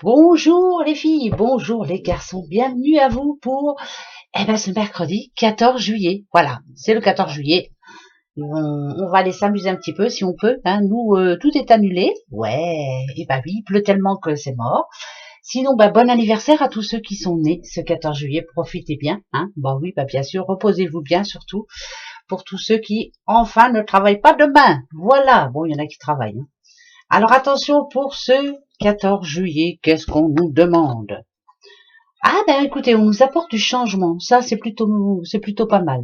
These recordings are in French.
Bonjour les filles, bonjour les garçons, bienvenue à vous pour ce mercredi 14 juillet. Voilà, c'est le 14 juillet. On va aller s'amuser un petit peu si on peut. Hein. Nous, tout est annulé. Ouais, et bah oui, il pleut tellement que c'est mort. Sinon, bon anniversaire à tous ceux qui sont nés ce 14 juillet. Profitez bien. Hein. Bah oui, bien sûr, reposez-vous bien surtout. Pour tous ceux qui, enfin, ne travaillent pas demain. Voilà, bon, il y en a qui travaillent. Hein. Alors attention pour ce 14 juillet, qu'est-ce qu'on nous demande? Ah écoutez, on nous apporte du changement, ça c'est plutôt pas mal.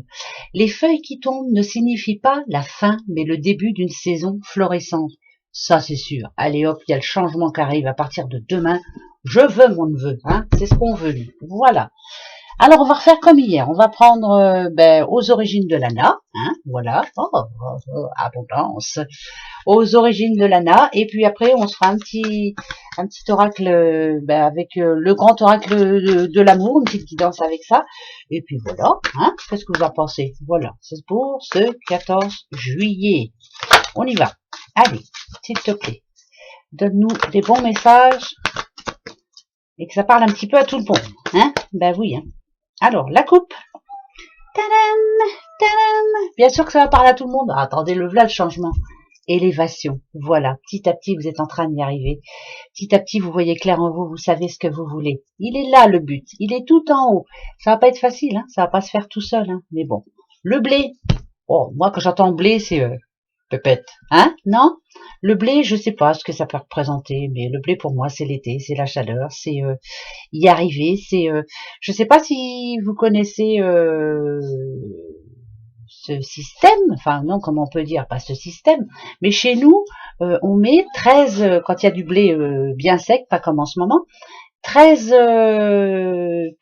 Les feuilles qui tombent ne signifient pas la fin, mais le début d'une saison florissante. Ça c'est sûr. Allez hop, il y a le changement qui arrive à partir de demain. Je veux mon neveu, hein, c'est ce qu'on veut lui. Voilà. Alors on va refaire comme hier, on va prendre aux origines de l'ANA, hein, voilà, abondance, aux origines de l'ANA, et puis après on se fera un petit oracle avec le grand oracle de l'amour, une petite guidance avec ça, et puis voilà, hein, qu'est-ce que vous en pensez? Voilà, c'est pour ce 14 juillet. On y va. Allez, s'il te plaît, donne-nous des bons messages, et que ça parle un petit peu à tout le monde, hein, oui, hein. Alors, la coupe. Tadam, tadam. Bien sûr que ça va parler à tout le monde. Ah, attendez, voilà le changement. Élévation. Voilà. Petit à petit, vous êtes en train d'y arriver. Petit à petit, vous voyez clair en vous. Vous savez ce que vous voulez. Il est là, le but. Il est tout en haut. Ça va pas être facile, hein. Ça va pas se faire tout seul, hein. Mais bon. Le blé. Oh, moi, quand j'entends blé, c'est pépette. Hein? Non? Le blé, je sais pas ce que ça peut représenter, mais le blé, pour moi, c'est l'été, c'est la chaleur, c'est y arriver, c'est je sais pas si vous connaissez ce système, enfin non, comment on peut dire, pas ce système, mais chez nous, on met 13, quand il y a du blé bien sec, pas comme en ce moment, 13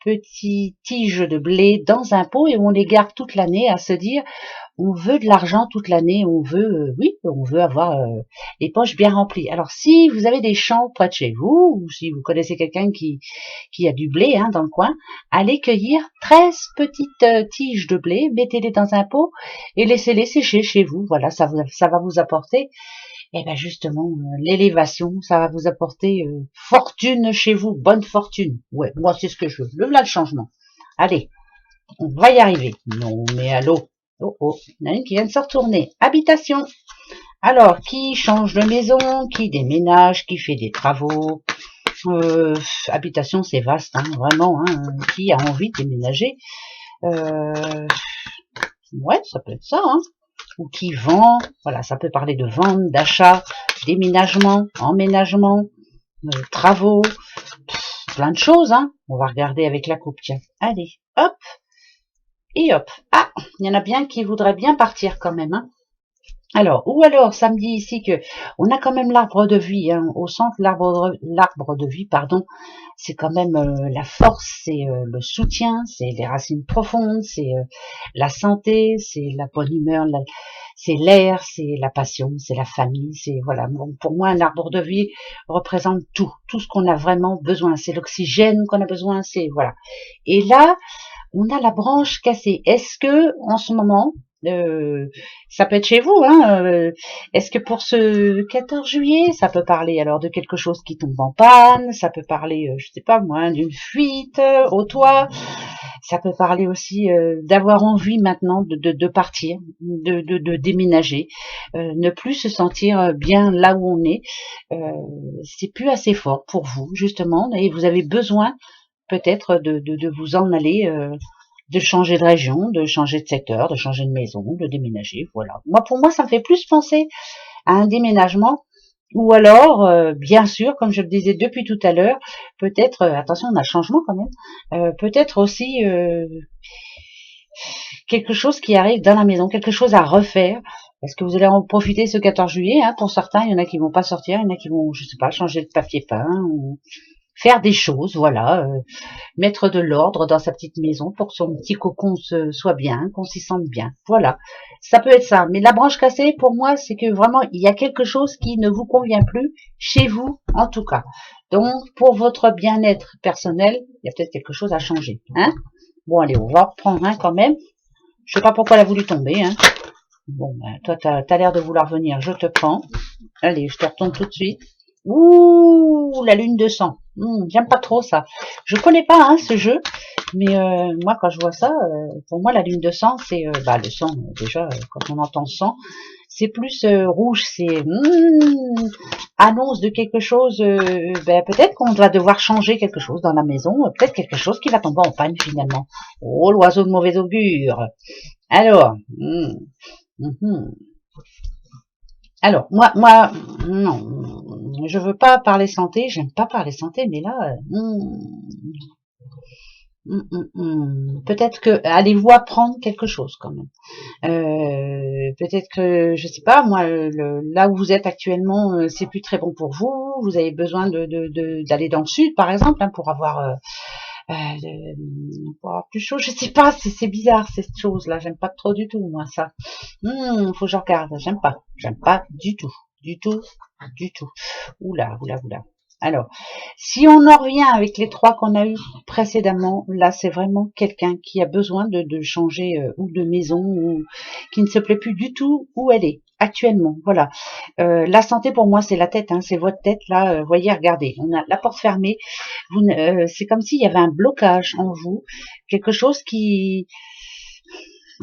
petits tiges de blé dans un pot et on les garde toute l'année à se dire on veut de l'argent toute l'année, on veut oui, on veut avoir les poches bien remplies. Alors si vous avez des champs près de chez vous ou si vous connaissez quelqu'un qui a du blé hein, dans le coin, allez cueillir 13 petites tiges de blé, mettez-les dans un pot et laissez-les sécher chez vous. Voilà, ça va vous apporter justement, l'élévation, ça va vous apporter fortune chez vous, bonne fortune. Ouais, moi c'est ce que je veux. Le voilà le changement. Allez, on va y arriver. Non, mais allô. Oh oh, il y en a une qui vient de se retourner. Habitation. Alors, qui change de maison, qui déménage, qui fait des travaux. Habitation, c'est vaste, hein, vraiment. Hein, qui a envie de déménager ouais, ça peut être ça, hein. Ou qui vend, voilà, ça peut parler de vente, d'achat, déménagement, emménagement, travaux, plein de choses, hein. On va regarder avec la coupe, tiens. Allez, hop, et hop. Ah, il y en a bien qui voudraient bien partir quand même, hein. Alors, ou alors, ça me dit ici que on a quand même l'arbre de vie, hein, au centre, l'arbre de vie, pardon, c'est quand même la force, c'est le soutien, c'est les racines profondes, c'est la santé, c'est la bonne humeur, c'est l'air, c'est la passion, c'est la famille, c'est voilà. Bon, pour moi, un arbre de vie représente tout ce qu'on a vraiment besoin. C'est l'oxygène qu'on a besoin, c'est voilà. Et là, on a la branche cassée. Est-ce que en ce moment ça peut être chez vous, hein. Est-ce que pour ce 14 juillet, ça peut parler alors de quelque chose qui tombe en panne, ça peut parler, je sais pas moi, d'une fuite au toit, ça peut parler aussi d'avoir envie maintenant de partir, de déménager, ne plus se sentir bien là où on est. C'est plus assez fort pour vous justement, et vous avez besoin peut-être de vous en aller. De changer de région, de changer de secteur, de changer de maison, de déménager, voilà. Moi, pour moi, ça me fait plus penser à un déménagement, ou alors, bien sûr, comme je le disais depuis tout à l'heure, peut-être, attention, on a le changement quand même, peut-être aussi quelque chose qui arrive dans la maison, quelque chose à refaire. Est-ce que vous allez en profiter ce 14 juillet, hein, pour certains, il y en a qui vont pas sortir, il y en a qui vont, je sais pas, changer de papier peint, ou faire des choses, voilà, mettre de l'ordre dans sa petite maison pour que son petit cocon soit bien, qu'on s'y sente bien. Voilà, ça peut être ça. Mais la branche cassée, pour moi, c'est que vraiment, il y a quelque chose qui ne vous convient plus, chez vous en tout cas. Donc, pour votre bien-être personnel, il y a peut-être quelque chose à changer. Hein. Bon, allez, on va reprendre un quand même. Je sais pas pourquoi elle a voulu tomber. Hein. Bon, toi, t'as l'air de vouloir venir, je te prends. Allez, je te retourne tout de suite. Ouh, la lune de sang. J'aime pas trop ça. Je connais pas hein, ce jeu, mais moi quand je vois ça, pour moi la lune de sang, c'est le sang déjà quand on entend sang, c'est plus rouge, c'est annonce de quelque chose. Peut-être qu'on va devoir changer quelque chose dans la maison, peut-être quelque chose qui va tomber en panne finalement. Oh l'oiseau de mauvais augure. Alors, alors, non, je veux pas parler santé, j'aime pas parler santé, mais là, peut-être que allez-vous apprendre quelque chose quand même. Peut-être que, je sais pas, moi, là où vous êtes actuellement, c'est plus très bon pour vous. Vous avez besoin d'aller dans le sud, par exemple, hein, pour avoir plus chaud. Je sais pas, c'est bizarre cette chose-là. J'aime pas trop du tout, moi, ça. Faut que je regarde. J'aime pas du tout, du tout, du tout. Oula, oula, oula. Alors, si on en revient avec les trois qu'on a eu précédemment, là c'est vraiment quelqu'un qui a besoin de changer ou de maison ou qui ne se plaît plus du tout où elle est actuellement. Voilà. La santé pour moi c'est la tête, hein, c'est votre tête là. Voyez, regardez, on a la porte fermée. C'est comme s'il y avait un blocage en vous, quelque chose qui.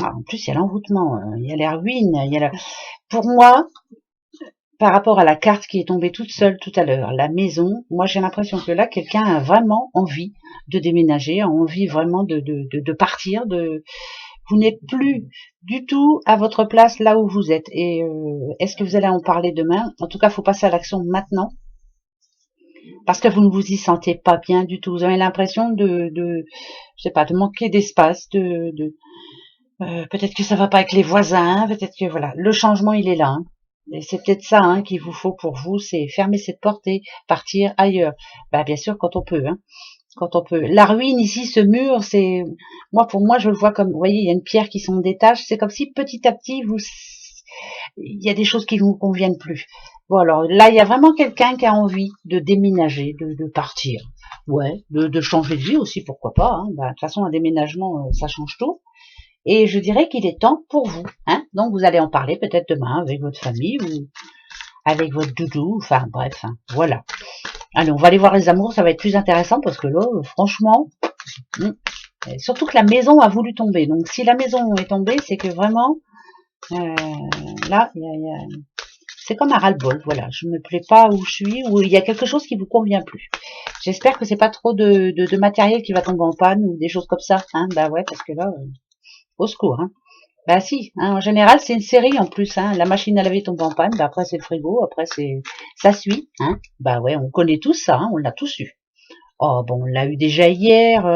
En plus il y a l'envoûtement, il y a les ruines, il y a la. Pour moi, par rapport à la carte qui est tombée toute seule tout à l'heure, la maison, moi j'ai l'impression que là, quelqu'un a vraiment envie de déménager, a envie vraiment de partir, vous n'êtes plus du tout à votre place là où vous êtes. Et est-ce que vous allez en parler demain? En tout cas, il faut passer à l'action maintenant, parce que vous ne vous y sentez pas bien du tout. Vous avez l'impression je sais pas, de manquer d'espace, peut-être que ça va pas avec les voisins, peut-être que voilà, le changement il est là. Hein. Et c'est peut-être ça hein, qu'il vous faut pour vous, c'est fermer cette porte et partir ailleurs. Bien sûr, quand on peut. Hein, quand on peut. La ruine ici, ce mur, c'est pour moi, je le vois comme, vous voyez, il y a une pierre qui s'en détache. C'est comme si petit à petit, il y a des choses qui vous conviennent plus. Bon alors là, il y a vraiment quelqu'un qui a envie de déménager, de partir. Ouais, de changer de vie aussi, pourquoi pas. Hein. De toute façon, un déménagement, ça change tout. Et je dirais qu'il est temps pour vous. Hein. Donc vous allez en parler peut-être demain avec votre famille ou avec votre doudou. Enfin bref, hein. Voilà. Allez, on va aller voir les amours, ça va être plus intéressant parce que là, franchement, surtout que la maison a voulu tomber. Donc si la maison est tombée, c'est que vraiment, là, c'est comme un ras-le-bol. Voilà, je me plais pas où je suis, ou il y a quelque chose qui vous convient plus. J'espère que c'est pas trop de matériel qui va tomber en panne ou des choses comme ça. Hein. Bah ouais, parce que là, au secours. Hein. Bah si, hein, en général c'est une série en plus. Hein. La machine à laver tombe en panne, bah après c'est le frigo, après ça suit. Hein. Bah ouais, on connaît tous ça, hein, on l'a tous eu. Oh bon, on l'a eu déjà hier.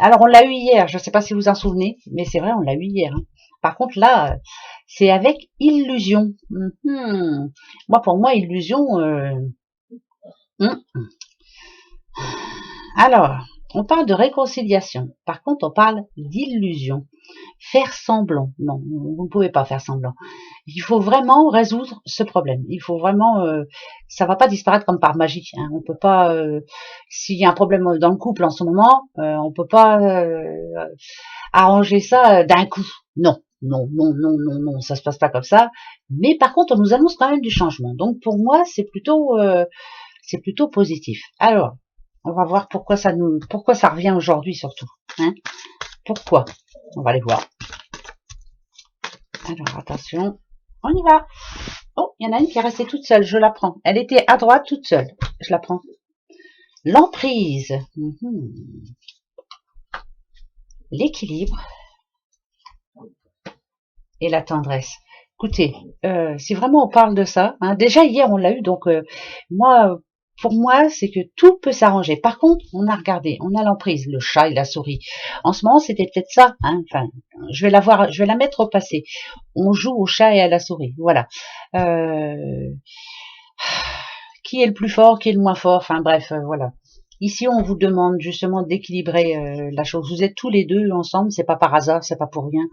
Alors on l'a eu hier, je ne sais pas si vous en souvenez, mais c'est vrai, on l'a eu hier. Hein. Par contre là, c'est avec illusion. Moi pour moi illusion. Alors, on parle de réconciliation. Par contre, on parle d'illusion. Faire semblant. Non, vous ne pouvez pas faire semblant. Il faut vraiment résoudre ce problème. Il faut vraiment, ça va pas disparaître comme par magie. Hein. On peut pas, s'il y a un problème dans le couple en ce moment, on peut pas arranger ça d'un coup. Non, non, non, non, non, non, ça se passe pas comme ça. Mais par contre, on nous annonce quand même du changement. Donc pour moi, c'est plutôt positif. Alors, on va voir pourquoi ça revient aujourd'hui surtout. Hein. Pourquoi? On va aller voir. Alors, attention. On y va. Oh, il y en a une qui est restée toute seule. Je la prends. Elle était à droite toute seule. Je la prends. L'emprise. L'équilibre. Et la tendresse. Écoutez, si vraiment on parle de ça, hein, déjà hier on l'a eu, donc pour moi, c'est que tout peut s'arranger. Par contre, on a regardé, on a l'emprise, le chat et la souris. En ce moment, c'était peut-être ça. Hein, enfin, je vais la mettre au passé. On joue au chat et à la souris. Voilà. Qui est le plus fort, qui est le moins fort. Enfin bref, voilà. Ici, on vous demande justement d'équilibrer la chose. Vous êtes tous les deux ensemble. C'est pas par hasard, c'est pas pour rien.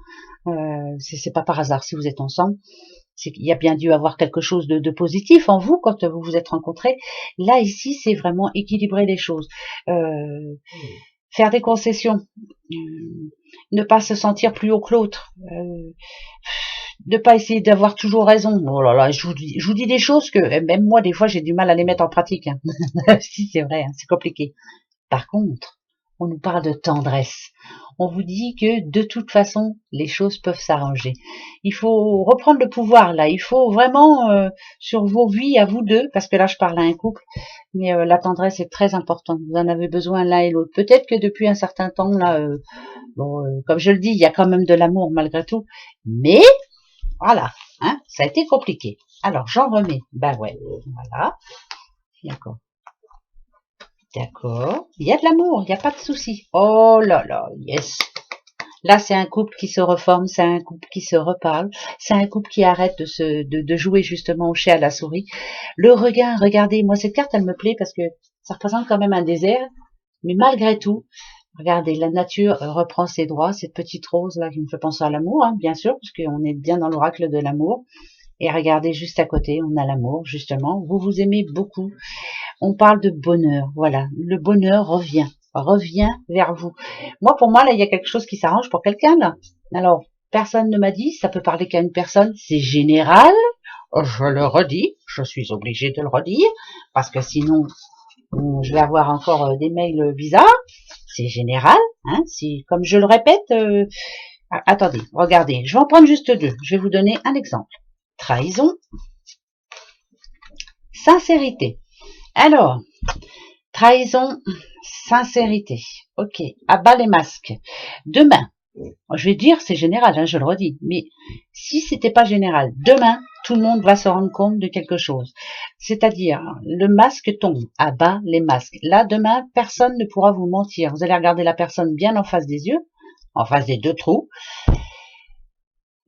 C'est pas par hasard si vous êtes ensemble. C'est qu'il y a bien dû avoir quelque chose de positif en vous quand vous vous êtes rencontrés. Là, ici, c'est vraiment équilibrer les choses. Faire des concessions. Ne pas se sentir plus haut que l'autre. de pas essayer d'avoir toujours raison. Oh là là, je vous dis des choses que même moi, des fois, j'ai du mal à les mettre en pratique. Hein. Si, c'est vrai, hein, c'est compliqué. Par contre, on nous parle de tendresse. On vous dit que de toute façon, les choses peuvent s'arranger. Il faut reprendre le pouvoir là. Il faut vraiment sur vos vies à vous deux, parce que là je parle à un couple, mais la tendresse est très importante. Vous en avez besoin l'un et l'autre. Peut-être que depuis un certain temps là, bon, comme je le dis, il y a quand même de l'amour malgré tout, mais voilà, hein, ça a été compliqué. Alors j'en remets. Ben ouais, voilà, d'accord. D'accord. Il y a de l'amour, il n'y a pas de souci. Oh là là, yes. Là, c'est un couple qui se reforme, c'est un couple qui se reparle, c'est un couple qui arrête de jouer justement au chat à la souris. Le regain, regardez, moi cette carte, elle me plaît parce que ça représente quand même un désert, mais malgré tout, regardez, la nature reprend ses droits, cette petite rose là qui me fait penser à l'amour, hein, bien sûr, parce qu'on est bien dans l'oracle de l'amour. Et regardez, juste à côté, on a l'amour, justement. Vous vous aimez beaucoup. On parle de bonheur, voilà. Le bonheur revient vers vous. Moi, pour moi, là, il y a quelque chose qui s'arrange pour quelqu'un, là. Alors, personne ne m'a dit, ça peut parler qu'à une personne, c'est général. Je le redis, je suis obligée de le redire, parce que sinon, je vais avoir encore des mails bizarres. C'est général, hein. Si, comme je le répète, attendez, regardez, je vais en prendre juste deux. Je vais vous donner un exemple. Trahison, sincérité. Alors, trahison, sincérité. Ok, à bas les masques. Demain, je vais dire c'est général, hein, je le redis, mais si c'était pas général, demain, tout le monde va se rendre compte de quelque chose. C'est-à-dire, le masque tombe, à bas les masques. Là, demain, personne ne pourra vous mentir. Vous allez regarder la personne bien en face des yeux, en face des deux trous.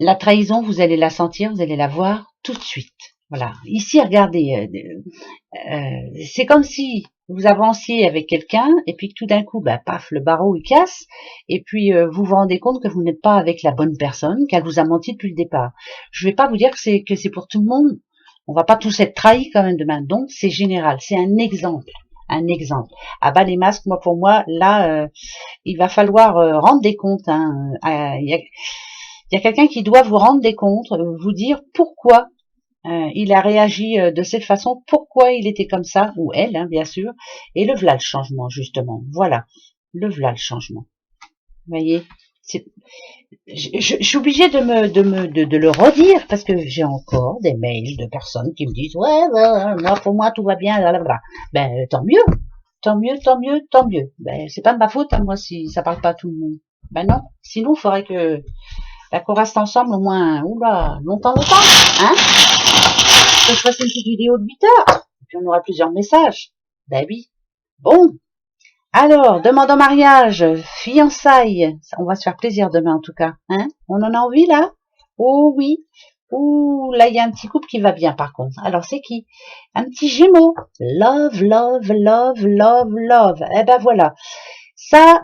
La trahison, vous allez la sentir, vous allez la voir tout de suite. Voilà. Ici, regardez, c'est comme si vous avanciez avec quelqu'un et puis que tout d'un coup, bah, paf, le barreau il casse et puis vous vous rendez compte que vous n'êtes pas avec la bonne personne, qu'elle vous a menti depuis le départ. Je vais pas vous dire que c'est pour tout le monde. On va pas tous être trahis quand même demain. Donc c'est général, c'est un exemple. Un exemple. Ah bah les masques, moi pour moi, là, il va falloir rendre des comptes. Hein. Il y a quelqu'un qui doit vous rendre des comptes, vous dire pourquoi il a réagi de cette façon, pourquoi il était comme ça, ou elle, hein, bien sûr, et le voilà le changement, justement. Voilà, le voilà le changement. Vous voyez, je suis obligée de le redire parce que j'ai encore des mails de personnes qui me disent ouais, moi pour moi tout va bien, blablabla. Ben tant mieux, tant mieux, tant mieux, tant mieux. Ben c'est pas de ma faute, hein, moi si ça parle pas à tout le monde. Ben non, sinon il faudrait que qu'on reste ensemble au moins, oula, longtemps, hein. Que je fasse une petite vidéo de 8 heures, et puis on aura plusieurs messages. Ben oui. Bon. Alors, demande en mariage, fiançailles. On va se faire plaisir demain en tout cas. Hein? On en a envie là? Oh oui. Ouh, là il y a un petit couple qui va bien par contre. Alors c'est qui? Un petit Gémeaux. Love, love, love, love, love. Eh ben voilà. Ça,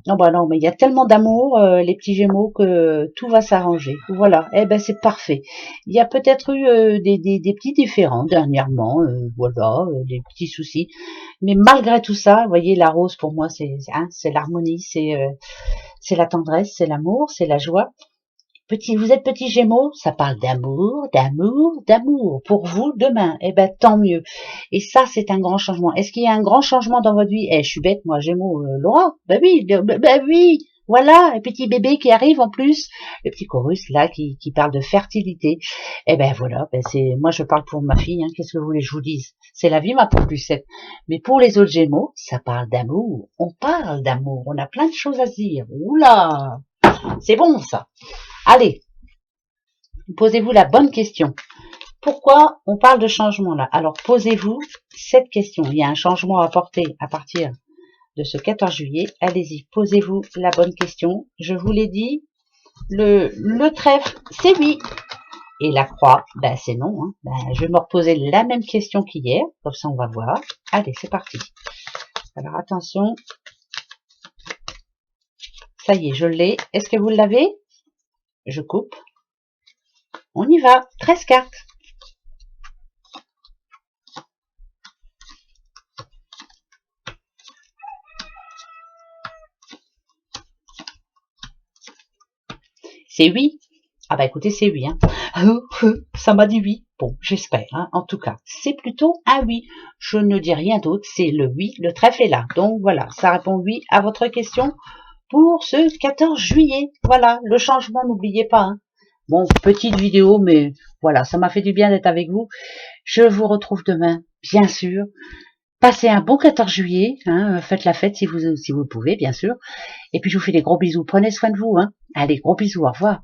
non, bah non, mais il y a tellement d'amour, les petits Gémeaux, que tout va s'arranger. Voilà, eh ben c'est parfait. Il y a peut-être eu des petits différends dernièrement, voilà, des petits soucis. Mais malgré tout ça, vous voyez, la rose pour moi, c'est l'harmonie, c'est la tendresse, c'est l'amour, c'est la joie. Vous êtes petit Gémeaux, ça parle d'amour, d'amour, d'amour. Pour vous, demain, eh ben tant mieux. Et ça, c'est un grand changement. Est-ce qu'il y a un grand changement dans votre vie? Je suis bête, moi, Gémeaux, Laura. Ben oui, voilà, un petit bébé qui arrive en plus, le petit chorus là qui parle de fertilité. Eh ben voilà, moi je parle pour ma fille. Hein, qu'est-ce que vous voulez que je vous dise? C'est la vie, ma pauvre Lucette. Mais pour les autres Gémeaux, ça parle d'amour. On parle d'amour. On a plein de choses à se dire. Oula, c'est bon ça. Allez, posez-vous la bonne question. Pourquoi on parle de changement là? Alors posez-vous cette question. Il y a un changement à apporter à partir de ce 14 juillet. Allez-y, posez-vous la bonne question. Je vous l'ai dit, le trèfle, c'est oui. Et la croix, ben c'est non. Hein. Ben, je vais me reposer la même question qu'hier. Comme ça, on va voir. Allez, c'est parti. Alors attention. Ça y est, je l'ai. Est-ce que vous l'avez? Je coupe. On y va. 13 cartes. C'est oui. Ah bah écoutez, c'est oui. Hein. Ça m'a dit oui. Bon, j'espère. Hein. En tout cas, c'est plutôt un oui. Je ne dis rien d'autre. C'est le oui. Le trèfle est là. Donc voilà, ça répond oui à votre question pour ce 14 juillet. Voilà, le changement, n'oubliez pas. Hein. Bon, petite vidéo, mais voilà, ça m'a fait du bien d'être avec vous. Je vous retrouve demain, bien sûr. Passez un bon 14 juillet. Hein. Faites la fête si vous pouvez, bien sûr. Et puis je vous fais des gros bisous. Prenez soin de vous. Hein. Allez, gros bisous. Au revoir.